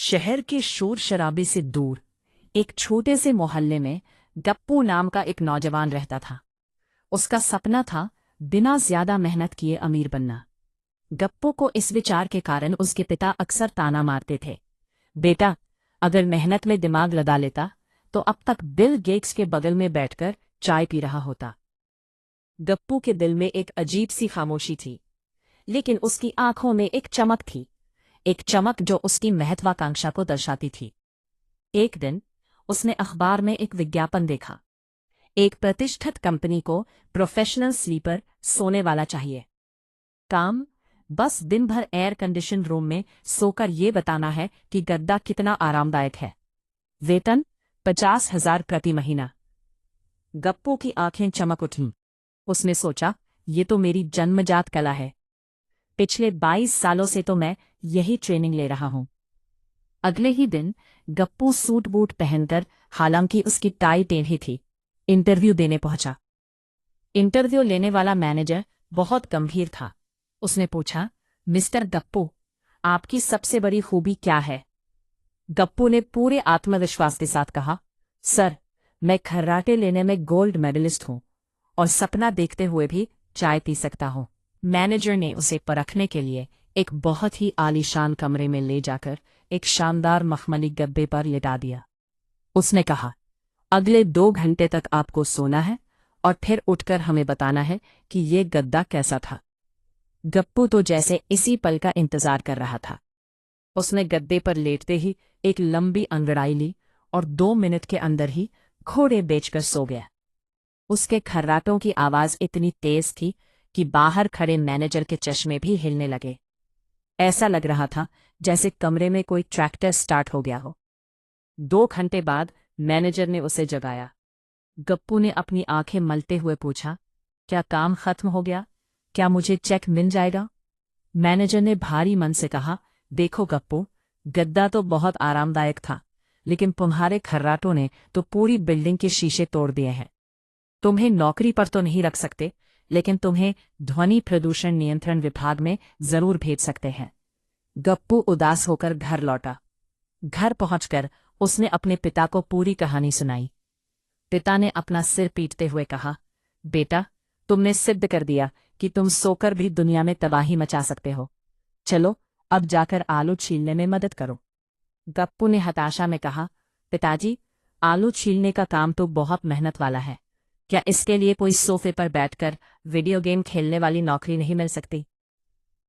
शहर के शोर शराबे से दूर एक छोटे से मोहल्ले में गप्पू नाम का एक नौजवान रहता था। उसका सपना था बिना ज्यादा मेहनत किए अमीर बनना। गप्पू को इस विचार के कारण उसके पिता अक्सर ताना मारते थे, बेटा अगर मेहनत में दिमाग लगा लेता तो अब तक बिल गेट्स के बगल में बैठकर चाय पी रहा होता। गप्पू के दिल में एक अजीब सी खामोशी थी, लेकिन उसकी आंखों में एक चमक थी, एक चमक जो उसकी महत्वाकांक्षा को दर्शाती थी। एक दिन उसने अखबार में एक विज्ञापन देखा। एक प्रतिष्ठित कंपनी को प्रोफेशनल स्लीपर सोने वाला चाहिए। काम बस दिन भर एयर कंडीशन रूम में सोकर ये बताना है कि गद्दा कितना आरामदायक है। वेतन 50,000 प्रति महीना। गप्पू की आंखें चमक उठीं। उसने सोचा, ये तो मेरी जन्मजात कला है। पिछले 22 सालों से तो मैं यही ट्रेनिंग ले रहा हूं। अगले ही दिन गप्पू सूट बूट पहनकर, हालांकि उसकी टाई टेढ़ी थी, इंटरव्यू देने पहुंचा। इंटरव्यू लेने वाला मैनेजर बहुत गंभीर था। उसने पूछा, मिस्टर गप्पू, आपकी सबसे बड़ी खूबी क्या है? गप्पू ने पूरे आत्मविश्वास के साथ कहा, सर मैं खर्राटे लेने में गोल्ड मेडलिस्ट हूं और सपना देखते हुए भी चाय पी सकता हूं। मैनेजर ने उसे परखने के लिए एक बहुत ही आलीशान कमरे में ले जाकर एक शानदार मखमली गद्दे पर लेटा दिया। उसने कहा, अगले 2 घंटे तक आपको सोना है और फिर उठकर हमें बताना है कि ये गद्दा कैसा था। गप्पू तो जैसे इसी पल का इंतजार कर रहा था। उसने गद्दे पर लेटते ही एक लंबी अंगड़ाई ली और 2 मिनट के अंदर ही घोड़े बेचकर सो गया। उसके खर्राटों की आवाज इतनी तेज थी कि बाहर खड़े मैनेजर के चश्मे भी हिलने लगे। ऐसा लग रहा था जैसे कमरे में कोई ट्रैक्टर स्टार्ट हो गया हो। 2 घंटे बाद मैनेजर ने उसे जगाया। गप्पू ने अपनी आंखें मलते हुए पूछा, क्या काम खत्म हो गया? क्या मुझे चेक मिल जाएगा? मैनेजर ने भारी मन से कहा, देखो गप्पू, गद्दा तो बहुत आरामदायक था, लेकिन तुम्हारे खर्राटों ने तो पूरी बिल्डिंग के शीशे तोड़ दिए हैं। तुम्हें नौकरी पर तो नहीं रख सकते, लेकिन तुम्हें ध्वनि प्रदूषण नियंत्रण विभाग में जरूर भेज सकते हैं। गप्पू उदास होकर घर लौटा। घर पहुंचकर उसने अपने पिता को पूरी कहानी सुनाई। पिता ने अपना सिर पीटते हुए कहा, बेटा तुमने सिद्ध कर दिया कि तुम सोकर भी दुनिया में तबाही मचा सकते हो। चलो अब जाकर आलू छीलने में मदद करो। गप्पू ने हताशा में कहा, पिताजी आलू छीलने का काम तो बहुत मेहनत वाला है। क्या इसके लिए कोई सोफे पर बैठकर वीडियो गेम खेलने वाली नौकरी नहीं मिल सकती?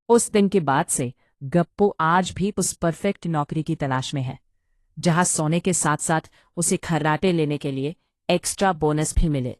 उस दिन के बाद से गप्पू आज भी उस परफेक्ट नौकरी की तलाश में है, जहां सोने के साथ साथ उसे खर्राटे लेने के लिए एक्स्ट्रा बोनस भी मिले।